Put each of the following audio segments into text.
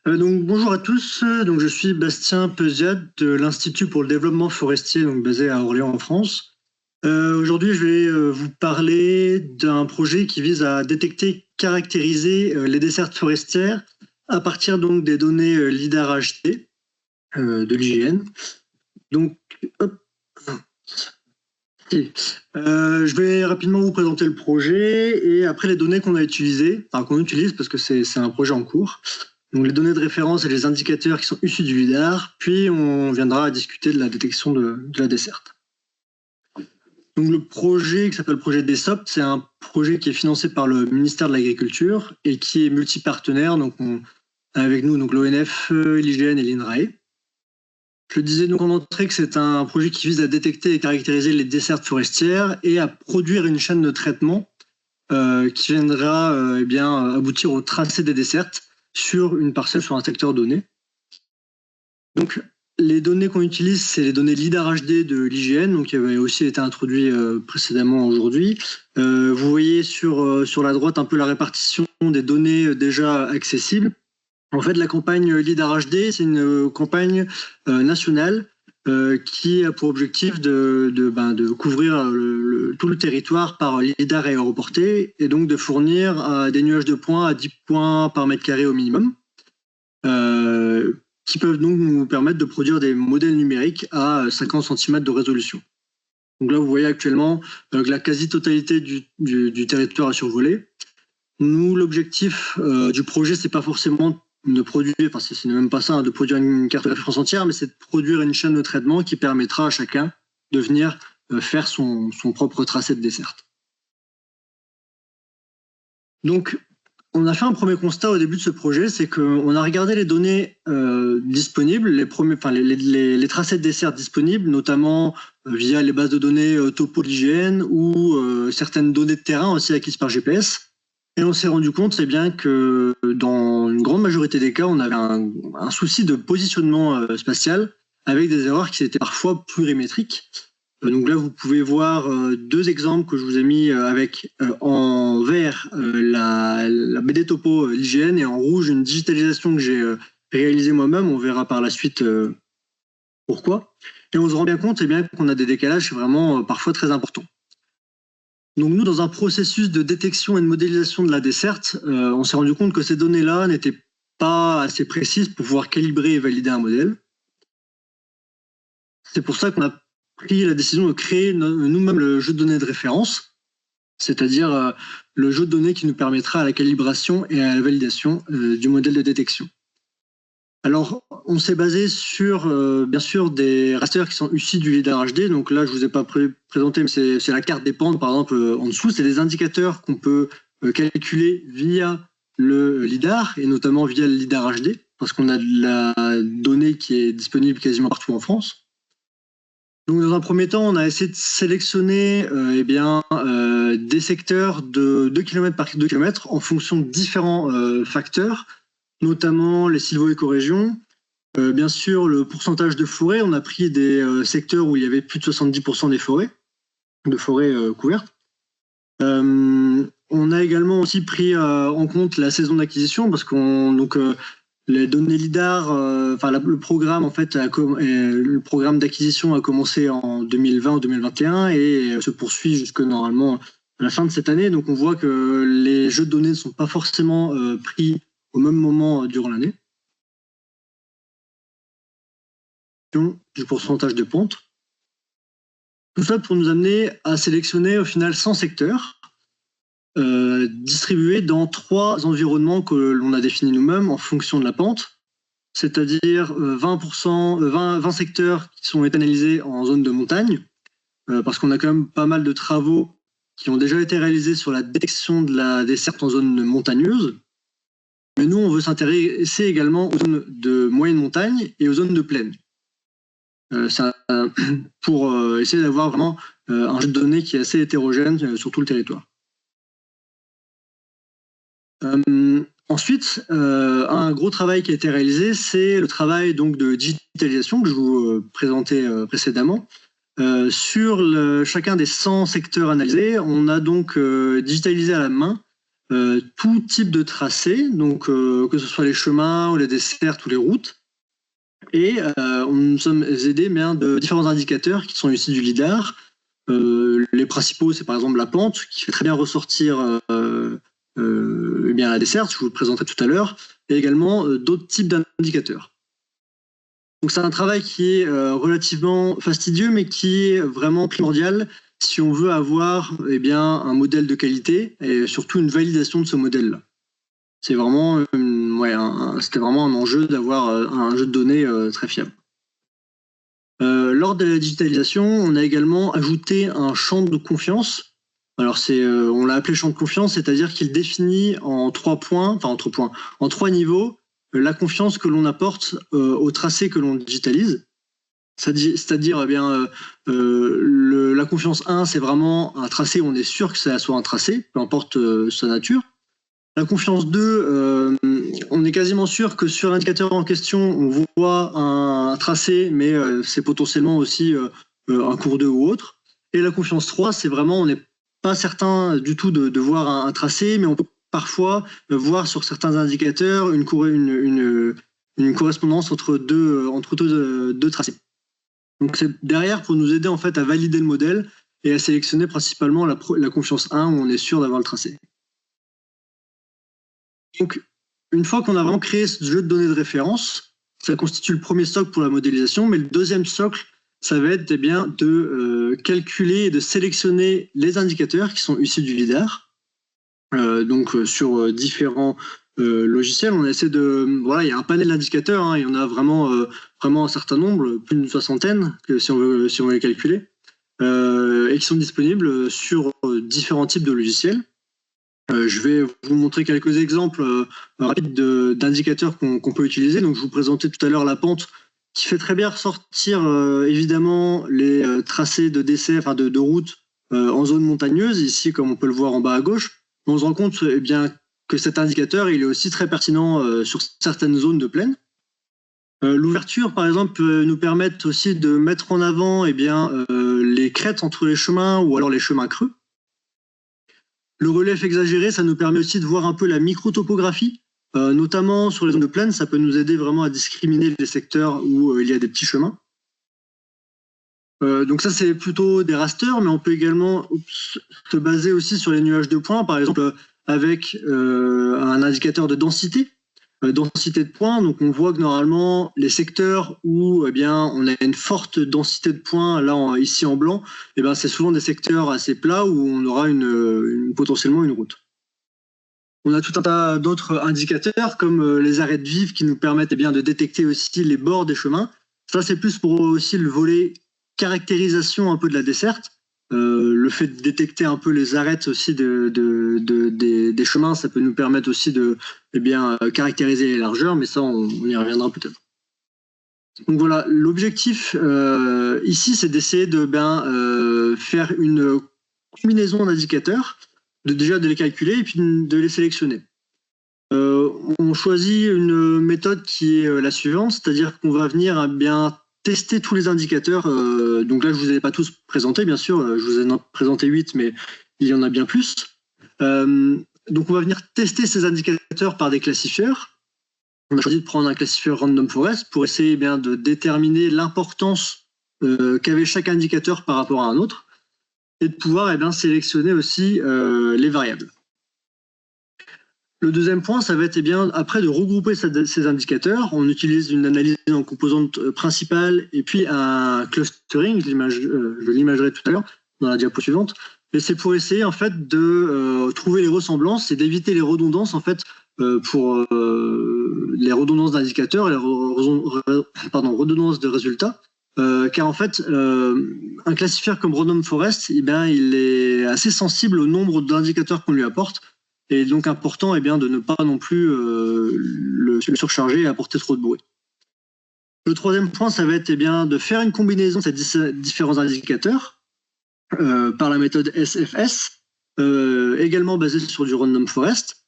Donc bonjour à tous, donc je suis Bastien Peuziat de l'Institut pour le développement forestier, donc basé à Orléans en France. Aujourd'hui, je vais vous parler d'un projet qui vise à détecter, caractériser les dessertes forestières à partir donc des données LIDAR HD de l'IGN. Donc, hop. Je vais rapidement vous présenter le projet et après les données qu'on a utilisées, enfin qu'on utilise parce que c'est un projet en cours. Donc les données de référence et les indicateurs qui sont issus du LIDAR, puis on viendra à discuter de la détection de la desserte. Donc le projet qui s'appelle le projet DESOP, c'est un projet qui est financé par le ministère de l'Agriculture et qui est multipartenaire. Donc on a avec nous l'ONF, l'IGN et l'INRAE. Je disais donc en entrée que c'est un projet qui vise à détecter et caractériser les dessertes forestières et à produire une chaîne de traitement qui viendra aboutir au tracé des dessertes sur une parcelle, sur un secteur donné. Donc, les données qu'on utilise, c'est les données LIDAR HD de l'IGN, donc qui avait aussi été introduit précédemment aujourd'hui. Vous voyez sur la droite un peu la répartition des données déjà accessibles. En fait, la campagne LIDAR HD, c'est une campagne nationale qui a pour objectif de couvrir tout le territoire par LIDAR aéroporté et donc de fournir des nuages de points à 10 points par mètre carré au minimum, qui peuvent donc nous permettre de produire des modèles numériques à 50 cm de résolution. Donc là, vous voyez actuellement que la quasi-totalité du territoire est survolé. Nous, l'objectif du projet, c'est pas forcément de produire, enfin c'est même pas ça, de produire une cartographie France entière, mais c'est de produire une chaîne de traitement qui permettra à chacun de venir faire son propre tracé de desserte. Donc, on a fait un premier constat au début de ce projet, c'est qu'on a regardé les données disponibles, les tracés de desserte disponibles, notamment via les bases de données topo de l'IGN ou certaines données de terrain aussi acquises par GPS. Et on s'est rendu compte bien que dans une grande majorité des cas, on avait un souci de positionnement spatial avec des erreurs qui étaient parfois plurimétriques. Donc là, vous pouvez voir deux exemples que je vous ai mis avec en vert la BD topo l'IGN et en rouge une digitalisation que j'ai réalisée moi-même. On verra par la suite pourquoi. Et on se rend bien compte qu'on a des décalages vraiment parfois très importants. Donc nous, dans un processus de détection et de modélisation de la desserte, on s'est rendu compte que ces données-là n'étaient pas assez précises pour pouvoir calibrer et valider un modèle. C'est pour ça qu'on a pris la décision de créer nous-mêmes le jeu de données de référence, c'est-à-dire le jeu de données qui nous permettra à la calibration et à la validation du modèle de détection. Alors, on s'est basé sur, bien sûr, des rasters qui sont issus du LIDAR HD. Donc là, je ne vous ai pas présenté, mais c'est la carte des pentes, par exemple, en dessous. C'est des indicateurs qu'on peut calculer via le LIDAR, et notamment via le LIDAR HD, parce qu'on a de la donnée qui est disponible quasiment partout en France. Donc, dans un premier temps, on a essayé de sélectionner des secteurs de 2 km par 2 km en fonction de différents facteurs, notamment les sylvo-écorégions. Bien sûr, le pourcentage de forêt, on a pris des secteurs où il y avait plus de 70% des forêts, couvertes. On a également aussi pris en compte la saison d'acquisition, parce les données LIDAR, le programme le programme d'acquisition a commencé en 2020 ou 2021 et se poursuit jusque normalement à la fin de cette année. Donc on voit que les jeux de données ne sont pas forcément pris au même moment durant l'année. Du pourcentage de pente. Tout ça pour nous amener à sélectionner au final 100 secteurs distribués dans 3 environnements que l'on a définis nous-mêmes en fonction de la pente, c'est-à-dire 20 secteurs qui sont analysés en zone de montagne, parce qu'on a quand même pas mal de travaux qui ont déjà été réalisés sur la détection de la desserte en zone montagneuse. Mais nous, on veut s'intéresser également aux zones de moyenne montagne et aux zones de plaine. Pour essayer d'avoir vraiment un jeu de données qui est assez hétérogène sur tout le territoire. Ensuite, un gros travail qui a été réalisé, c'est le travail donc de digitalisation que je vous présentais précédemment. Sur chacun des 100 secteurs analysés, on a donc digitalisé à la main tout type de tracé, donc que ce soit les chemins ou les dessertes ou les routes. Et nous sommes aidés de différents indicateurs qui sont issus du LIDAR. Les principaux, c'est par exemple la pente, qui fait très bien ressortir la desserte, je vous le présenterai tout à l'heure, et également d'autres types d'indicateurs. Donc c'est un travail qui est relativement fastidieux, mais qui est vraiment primordial si on veut avoir un modèle de qualité et surtout une validation de ce modèle-là. C'est vraiment, c'était vraiment un enjeu d'avoir un jeu de données très fiable. Lors de la digitalisation, on a également ajouté un champ de confiance. Alors on l'a appelé champ de confiance, c'est-à-dire qu'il définit en trois niveaux, la confiance que l'on apporte au tracé que l'on digitalise. C'est-à-dire, la confiance 1, c'est vraiment un tracé où on est sûr que ça soit un tracé, peu importe sa nature. La confiance 2, on est quasiment sûr que sur l'indicateur en question, on voit un tracé, mais c'est potentiellement aussi un cours d'eau ou autre. Et la confiance 3, c'est vraiment, on n'est pas certain du tout de voir un tracé, mais on peut parfois voir sur certains indicateurs une correspondance entre deux tracés. Donc c'est derrière pour nous aider en fait à valider le modèle et à sélectionner principalement la confiance 1 où on est sûr d'avoir le tracé. Donc une fois qu'on a vraiment créé ce jeu de données de référence, ça constitue le premier socle pour la modélisation, mais le deuxième socle, ça va être de calculer et de sélectionner les indicateurs qui sont issus du LIDAR. Sur différents logiciels, on essaie il y a un panel d'indicateurs, il y en a vraiment un certain nombre, plus d'une soixantaine, si on veut les calculer, et qui sont disponibles sur différents types de logiciels. Je vais vous montrer quelques exemples rapides d'indicateurs qu'on peut utiliser. Donc, je vous présentais tout à l'heure la pente, qui fait très bien ressortir évidemment les tracés de de route en zone montagneuse, ici comme on peut le voir en bas à gauche. On se rend compte que cet indicateur il est aussi très pertinent sur certaines zones de plaine. L'ouverture, par exemple, peut nous permettre aussi de mettre en avant les crêtes entre les chemins ou alors les chemins creux. Le relief exagéré, ça nous permet aussi de voir un peu la microtopographie, notamment sur les zones de plaine, ça peut nous aider vraiment à discriminer les secteurs où il y a des petits chemins. Donc ça, c'est plutôt des rasters, mais on peut également se baser aussi sur les nuages de points, par exemple avec un indicateur de densité de points. Donc on voit que normalement, les secteurs où on a une forte densité de points, là ici en blanc, c'est souvent des secteurs assez plats où on aura potentiellement une route. On a tout un tas d'autres indicateurs comme les arêtes vives qui nous permettent de détecter aussi les bords des chemins. Ça, c'est plus pour aussi le volet caractérisation un peu de la desserte. Le fait de détecter un peu les arêtes aussi des chemins, ça peut nous permettre aussi de caractériser les largeurs, mais ça, on y reviendra peut-être. Donc voilà, l'objectif ici, c'est d'essayer de faire une combinaison d'indicateurs, déjà de les calculer et puis de les sélectionner. On choisit une méthode qui est la suivante, c'est-à-dire qu'on va venir tester tous les indicateurs. Donc là, je ne vous ai pas tous présentés, bien sûr. Je vous ai présenté 8, mais il y en a bien plus. Donc on va venir tester ces indicateurs par des classifieurs. On a choisi de prendre un classifieur Random Forest pour essayer de déterminer l'importance qu'avait chaque indicateur par rapport à un autre et de pouvoir sélectionner aussi les variables. Le deuxième point, ça va être après de regrouper ces indicateurs. On utilise une analyse en composantes principales et puis un clustering, je l'imagerai tout à l'heure dans la diapo suivante. Et c'est pour essayer en fait de trouver les ressemblances et d'éviter les redondances en fait pour les redondances d'indicateurs et les redondances de résultats. Car en fait, un classifieur comme Random Forest, il est assez sensible au nombre d'indicateurs qu'on lui apporte. Et donc important de ne pas non plus le surcharger et apporter trop de bruit. Le troisième point, ça va être de faire une combinaison de ces différents indicateurs par la méthode SFS, également basée sur du Random Forest.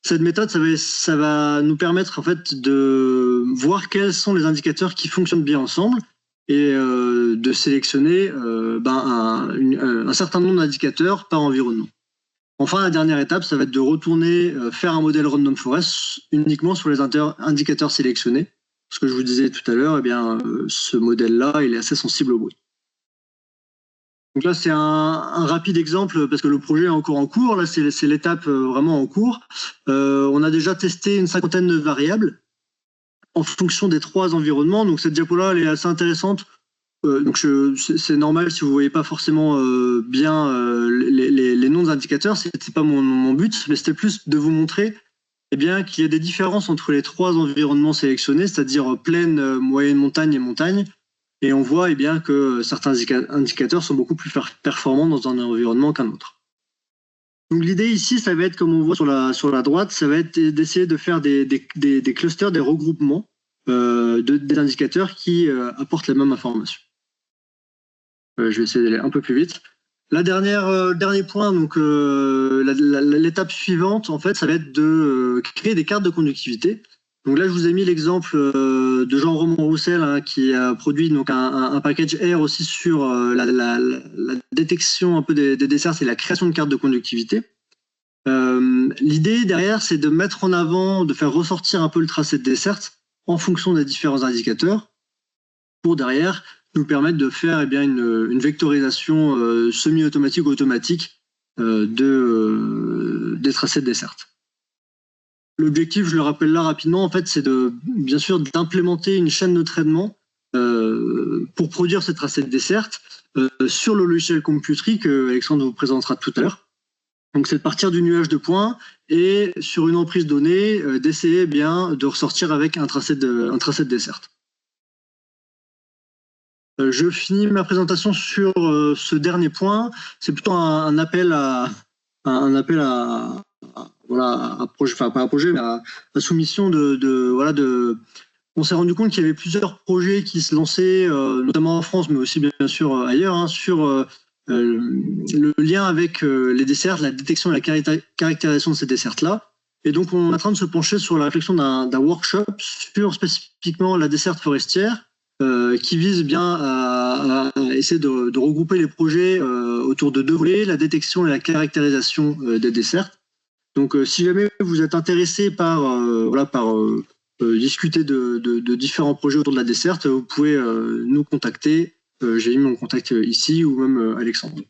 Cette méthode, ça va nous permettre en fait de voir quels sont les indicateurs qui fonctionnent bien ensemble et de sélectionner un certain nombre d'indicateurs par environnement. Enfin, la dernière étape, ça va être de retourner faire un modèle random forest uniquement sur les indicateurs sélectionnés. Ce que je vous disais tout à l'heure, eh bien, ce modèle-là, il est assez sensible au bruit. Donc là, c'est un rapide exemple parce que le projet est encore en cours. Là, c'est l'étape vraiment en cours. On a déjà testé une cinquantaine de variables en fonction des 3 environnements. Donc cette diapo-là, elle est assez intéressante. Donc c'est normal si vous voyez pas forcément bien les noms des indicateurs. C'était pas mon but, mais c'était plus de vous montrer eh bien qu'il y a des différences entre les 3 environnements sélectionnés, c'est-à-dire plaine, moyenne montagne et montagne. Et on voit eh bien, que certains indicateurs sont beaucoup plus performants dans un environnement qu'un autre. Donc l'idée ici, ça va être, comme on voit sur la droite, ça va être d'essayer de faire des clusters, des regroupements des indicateurs qui apportent la même information. Je vais essayer d'aller un peu plus vite. Dernier point, donc l'étape suivante, en fait, ça va être de créer des cartes de conductivité. Donc là, je vous ai mis l'exemple de Jean-Romain Roussel hein, qui a produit donc un package R aussi sur la détection un peu des desserts et la création de cartes de conductivité. L'idée derrière, c'est de mettre en avant, de faire ressortir un peu le tracé de dessert en fonction des différents indicateurs pour derrière nous permettre de faire eh bien, une vectorisation semi-automatique ou automatique des tracés de dessert. L'objectif, je le rappelle là rapidement, en fait, c'est bien sûr d'implémenter une chaîne de traitement pour produire ces tracés de dessert sur le logiciel Computri que Alexandre vous présentera tout à l'heure. Donc, c'est de partir du nuage de points et sur une emprise donnée, d'essayer bien de ressortir avec un tracé de dessert. Je finis ma présentation sur ce dernier point. C'est plutôt un appel à soumission on s'est rendu compte qu'il y avait plusieurs projets qui se lançaient, notamment en France, mais aussi bien sûr ailleurs, hein, sur le lien avec les desserts, la détection et la caractérisation de ces desserts-là. Et donc, on est en train de se pencher sur la réflexion d'un workshop sur spécifiquement la desserte forestière, qui vise bien à essayer de regrouper les projets autour de 2 volets, la détection et la caractérisation des desserts. Donc, si jamais vous êtes intéressé par discuter de différents projets autour de la desserte, vous pouvez nous contacter. J'ai mis mon contact ici ou même Alexandre.